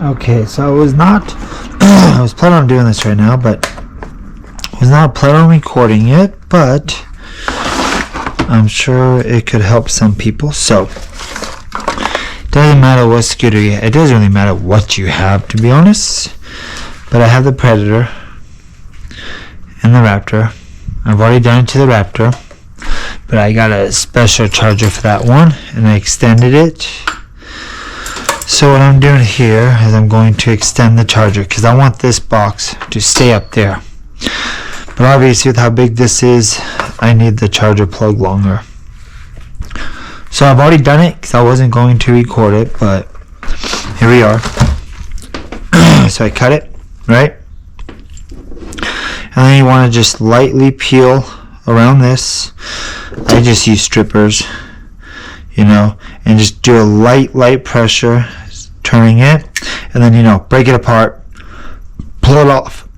Okay, so I was not I was planning on doing this right now, but I was not planning on recording it, but I'm sure it could help some people. So it doesn't matter what scooter you have. It doesn't really matter what you have, to be honest. But I have the Predator and the Raptor. I've already done it to the Raptor, but I got a special charger for that one, and I extended it. So what I'm doing here is I'm going to extend the charger because I want this box to stay up there. But obviously with how big this is, I need the charger plug longer. So I've already done it because I wasn't going to record it, but here we are. So I cut it, right? And then you want to just lightly peel around this. I just use strippers, you know, and just do a light pressure, turning it, and then, break it apart, pull it off.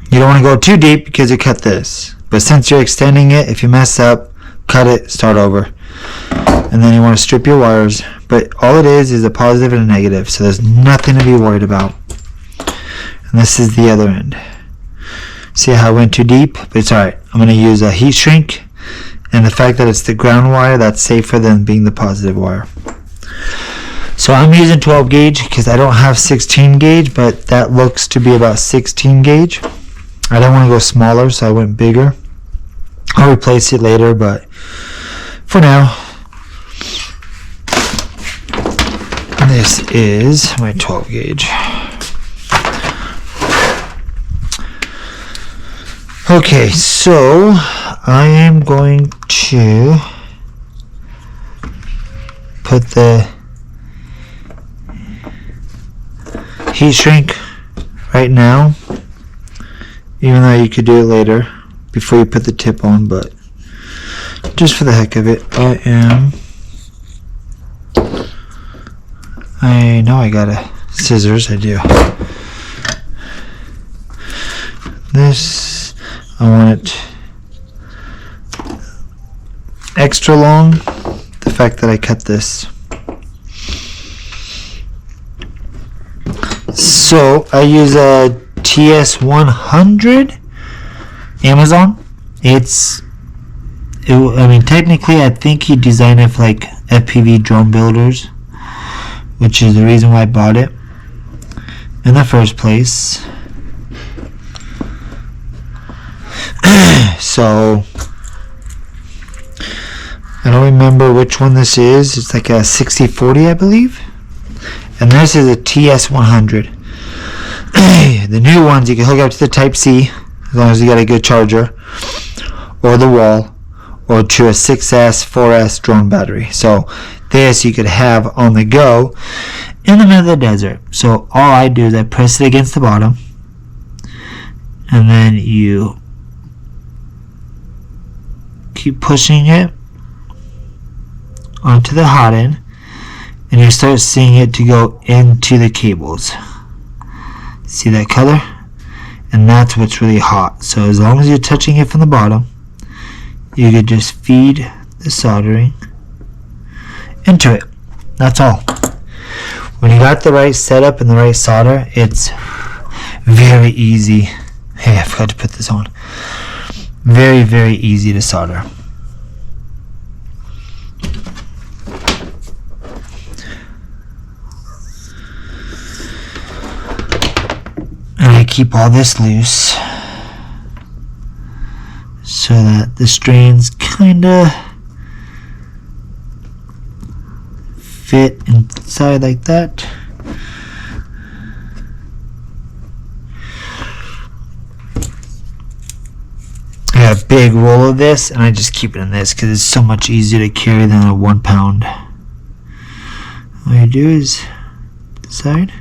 You don't want to go too deep because you cut this. But since you're extending it, if you mess up, cut it, start over. And then you want to strip your wires. But all it is a positive and a negative, so there's nothing to be worried about. And this is the other end. See how I went too deep? But it's alright. I'm going to use a heat shrink, and the fact that it's the ground wire, that's safer than being the positive wire. So I'm using 12 gauge because I don't have 16 gauge, but that looks to be about 16 gauge. I don't want to go smaller, so I went bigger. I'll replace it later, but for now, this is my 12 gauge. Okay, so I am going to put the heat shrink right now, even though you could do it later before you put the tip on, but just for the heck of it, I know I got a scissors, I do. This, I want it extra long, the fact that I cut this. So I use a TS100 Amazon. Technically I think he designed it for like FPV drone builders, which is the reason why I bought it in the first place. So I don't remember which one this is. It's like a 6040, I believe. And this is a TS100. The new ones you can hook up to the Type-C as long as you got a good charger, or the wall, or to a 6S, 4S drone battery. So this you could have on the go in the middle of the desert. So all I do is I press it against the bottom, and then you keep pushing it onto the hot end, and you start seeing it to go into the cables. See that color? And that's what's really hot. So as long as you're touching it from the bottom, you could just feed the soldering into it. That's all. When you got the right setup and the right solder, it's very easy. Hey, I forgot to put this on. Very easy to solder. And I keep all this loose so that the strands kinda fit inside like that. I got a big roll of this, and I just keep it in this because it's so much easier to carry than a 1 pound. All you do is decide.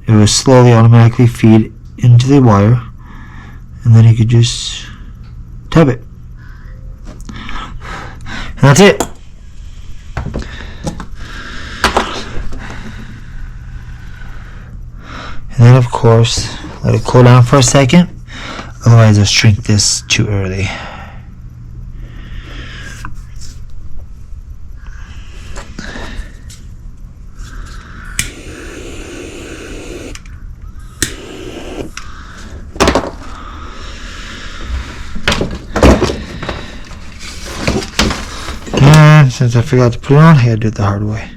It will slowly automatically feed into the wire, and then you could just tap it. And that's it. And then of course, let it cool down for a second, otherwise I'll shrink this too early. since I forgot to put it on, I gotta do it the hard way.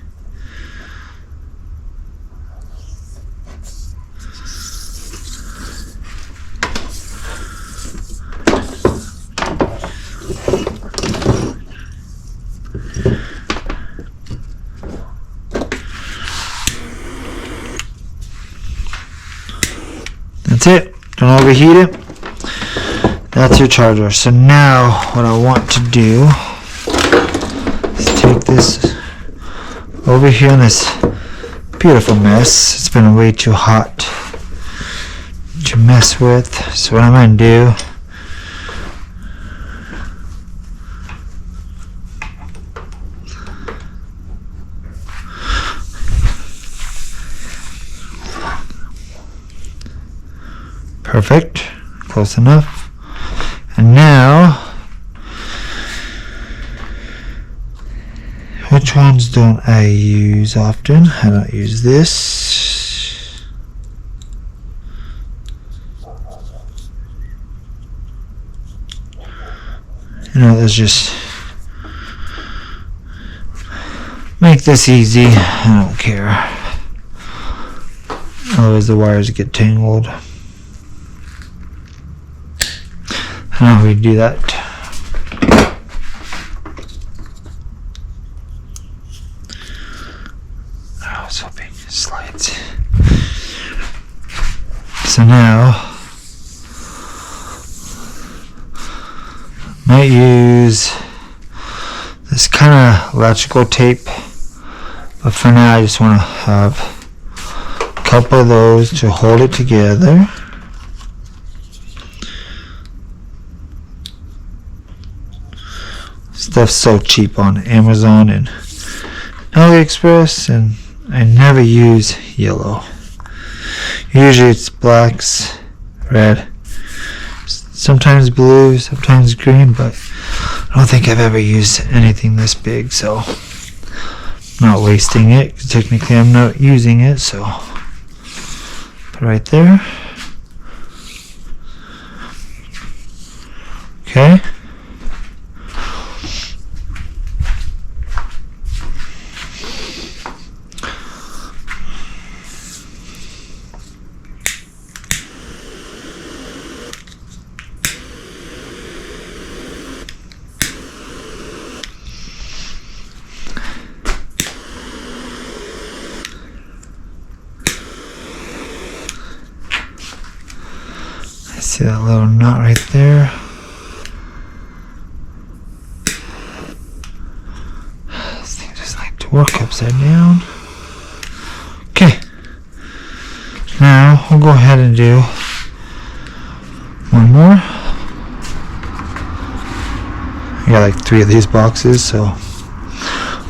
That's it. Don't overheat it. That's your charger. So now what I want to do is take this over here in this beautiful mess. It's been way too hot to mess with. So what I'm going to do, perfect, close enough. And now, which ones don't I use often? I don't use this. You know, let's just make this easy. I don't care. Otherwise the wires get tangled. I don't know how we do that. I was hoping it slides. So now, I might use this kind of electrical tape, but for now I just want to have a couple of those to hold it together. Stuff's so cheap on Amazon and AliExpress, and I never use yellow. Usually it's blacks, red, sometimes blue, sometimes green, but I don't think I've ever used anything this big, so I'm not wasting it, 'cause technically I'm not using it, so put it right there. Okay. See that little knot right there? This thing just like to work upside down. Okay. Now we'll go ahead and do one more. I got like 3 of these boxes, so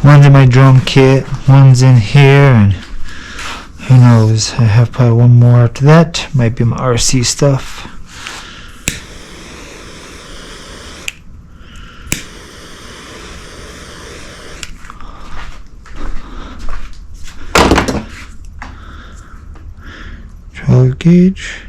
one's in my drum kit, one's in here, and who knows, I have probably one more after that. Might be my RC stuff. Gauge.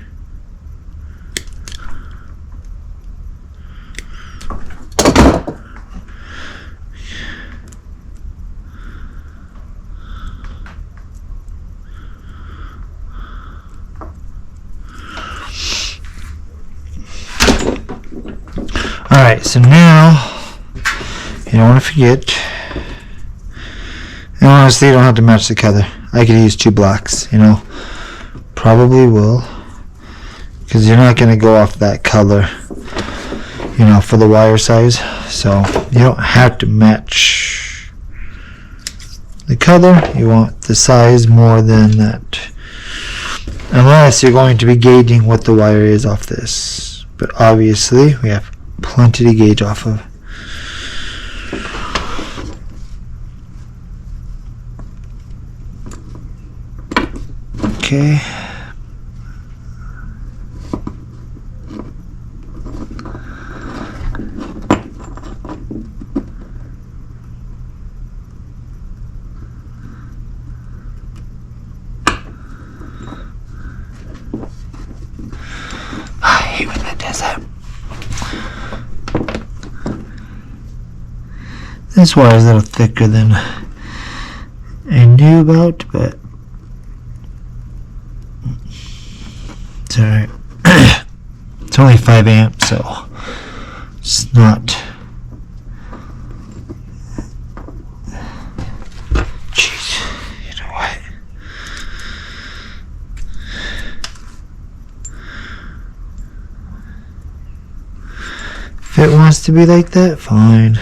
Alright, so now you don't want to forget, and honestly you don't have to match the color. I could use 2 blacks, you know. Probably will, because you're not going to go off that color, you know, for the wire size, so you don't have to match the color. You want the size more than that, unless you're going to be gauging what the wire is off this, but obviously we have plenty to gauge off of. Okay. I hate when that does that. This wire is a little thicker than I knew about, but it's alright. It's only 5 amps, so it's not. Jeez, you know what? If it wants to be like that, fine.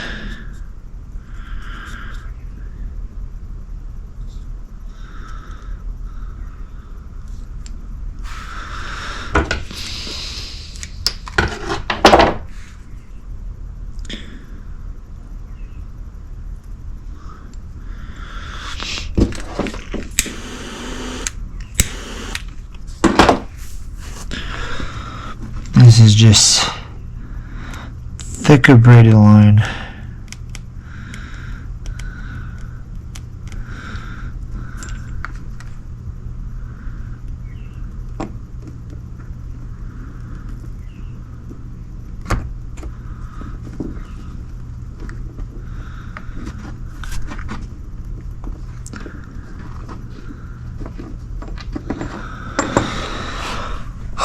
This is just thicker braided line.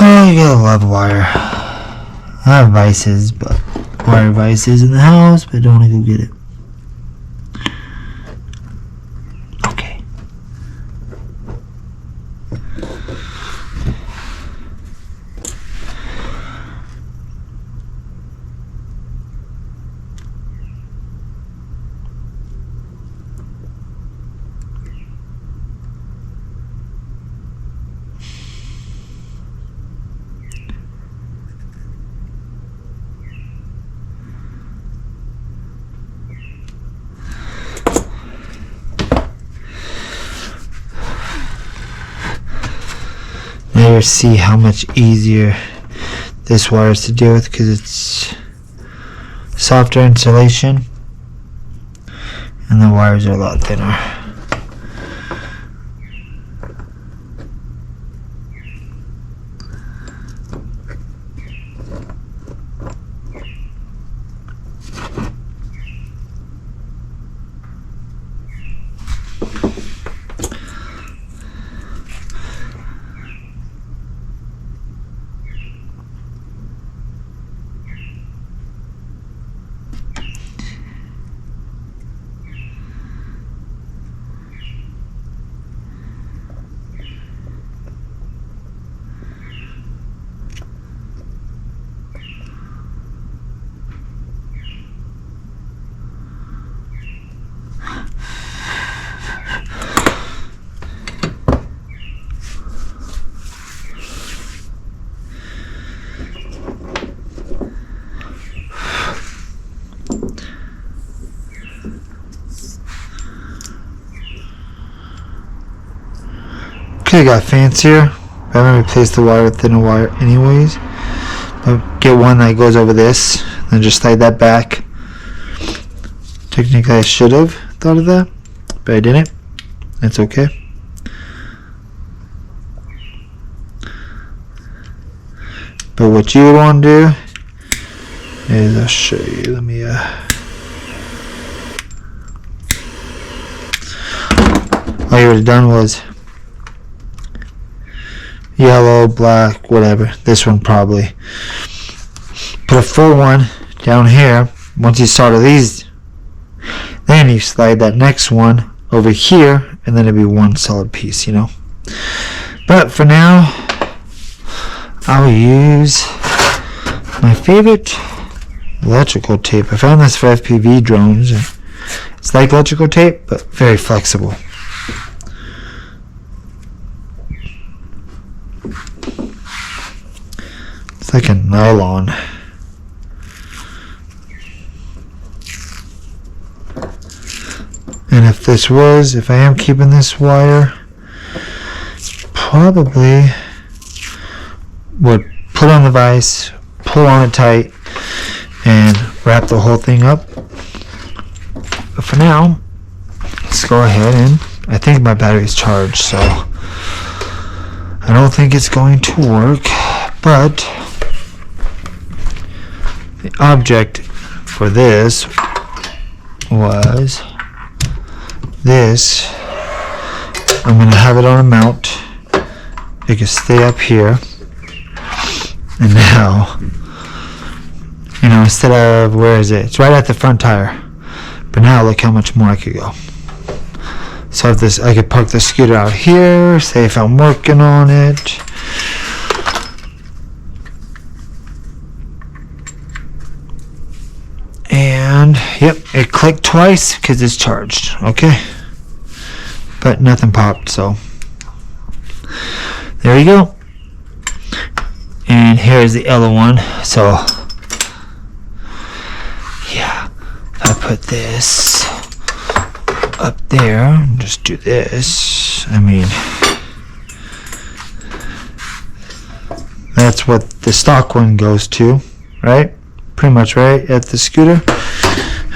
Oh, you gotta love wire. I have vices, but wire vices in the house, but don't want to go get it. Okay. Now you see how much easier this wire is to deal with because it's softer insulation and the wires are a lot thinner. Could have got fancier. I'm gonna replace the wire with thinner wire anyways. But get one that goes over this, and just slide that back. Technically, I should have thought of that, but I didn't. That's okay. But what you would want to do is, I'll show you. Let me all you would have done was yellow, black, whatever. This one probably. Put a full one down here. Once you start these, then you slide that next one over here, and then it'll be one solid piece, you know. But for now, I'll use my favorite electrical tape. I found this for FPV drones. It's like electrical tape, but very flexible. It's like a nylon. And if I am keeping this wire, probably would put on the vise, pull on it tight, and wrap the whole thing up. But for now, let's go ahead and I think my battery is charged, so I don't think it's going to work, but the object for this was this. I'm going to have it on a mount. It can stay up here. And now, you know, instead of, where is it? It's right at the front tire. But now look how much more I could go. So if this, I could park the scooter out here, say if I'm working on it. And yep, it clicked twice because it's charged. Okay. But nothing popped, so there you go. And here's the other one. So yeah, if I put this up there and just do this, I mean, that's what the stock one goes to, right? Pretty much right at the scooter.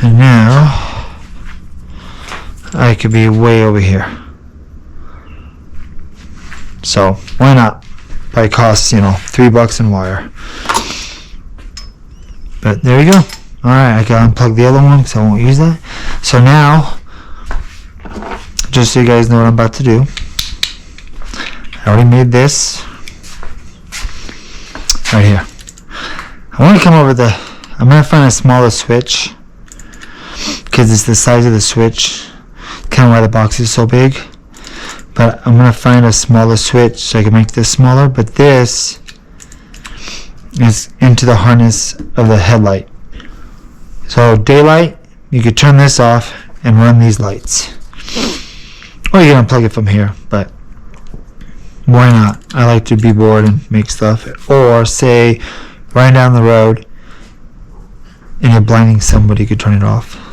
And now I could be way over here. So why not? Probably costs, you know, $3 in wire. But there you go. Alright, I can unplug the other one because I won't use that. So now, just so you guys know what I'm about to do, I already made this right here. I want to come over I'm going to find a smaller switch because it's the size of the switch. Kind of why the box is so big. But I'm going to find a smaller switch so I can make this smaller. But this is into the harness of the headlight. So daylight, you could turn this off and run these lights. Or you can unplug it from here, but why not? I like to be bored and make stuff. Or say, riding down the road and you're blinding somebody, you could turn it off.